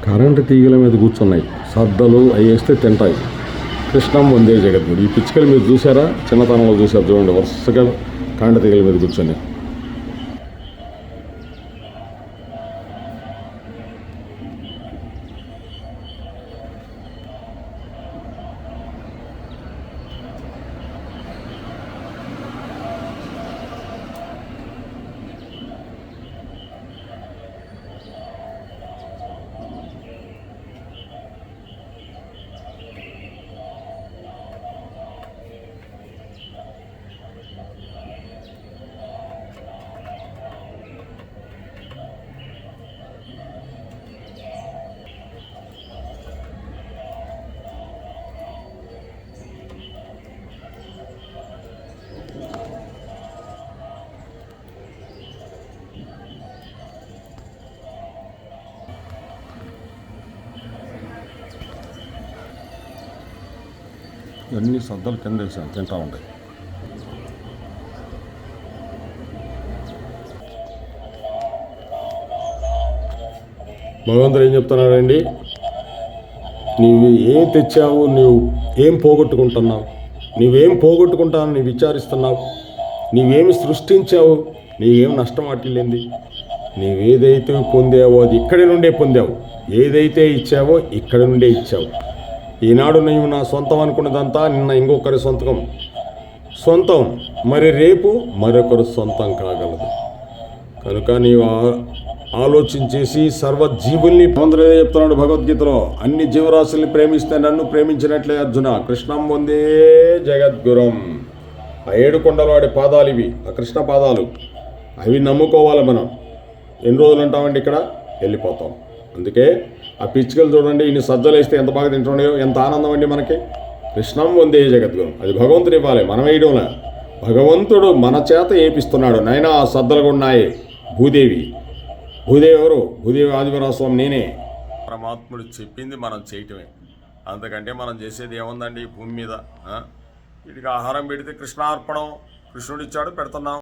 Current తీగల మీద కూర్చున్నాయి, సద్దలు అవి వేస్తే తింటాయి. కృష్ణం వందే జగద్గురు. ఈ పిచ్చుకలు మీరు చూసారా? చిన్నతనంలో చూసారు చూడండి, వరుసగా కరెంటు తీగల మీద కూర్చొని. ఇవన్నీ సద్దలు కింద వేసాను, తింటా ఉంటాయి. భగవంతుడు ఏం చెప్తున్నాడండి? నీవు ఏం తెచ్చావు, నువ్వు ఏం పోగొట్టుకుంటున్నావు, నువ్వేం పోగొట్టుకుంటావు నీవు విచారిస్తున్నావు, నీవేమి సృష్టించావు, నీవేం నష్టం వాటిల్లింది. నీవేదైతే పొందావో అది ఇక్కడి నుండే పొందావు, ఏదైతే ఇచ్చావో ఇక్కడి నుండే ఇచ్చావు. ఈనాడు నీవు నా సొంతం అనుకున్నదంతా నిన్న ఇంకొకరి సొంతం, మరి రేపు మరొకరు సొంతం కాగలదు. కనుక నీవు ఆలోచించేసి సర్వజీవుల్ని పొందలేదే చెప్తున్నాడు భగవద్గీతలో. అన్ని జీవరాశుల్ని ప్రేమిస్తే నన్ను ప్రేమించినట్లే అర్జున. కృష్ణం వందే జగద్గురం. ఆ 7 కొండల వాడి పాదాలు ఇవి, ఆ కృష్ణ పాదాలు. అవి నమ్ముకోవాలి మనం. ఎన్ని రోజులు ఉంటామండి ఇక్కడ? వెళ్ళిపోతాం. అందుకే ఆ పిచ్చుకలు చూడండి, ఇన్ని సజ్జలు వేస్తే ఎంత బాగా తింటున్నాయో, ఎంత ఆనందం అండి మనకి. కృష్ణం వందే జగద్గురం. అది భగవంతుడు ఇవ్వాలి, మనం వేయడంలా. భగవంతుడు మన చేత ఏపిస్తున్నాడు. నైనా ఆ సద్దలు కూడా ఉన్నాయి. భూదేవి ఎవరు? భూదేవి ఆదివరాస్వామి నేనే. పరమాత్ముడు చెప్పింది మనం చేయటమే. అంతకంటే మనం చేసేది ఏముందండి ఈ భూమి మీద? వీటికి ఆహారం పెడితే కృష్ణార్పణం. కృష్ణుడిచ్చాడు, పెడుతున్నాం.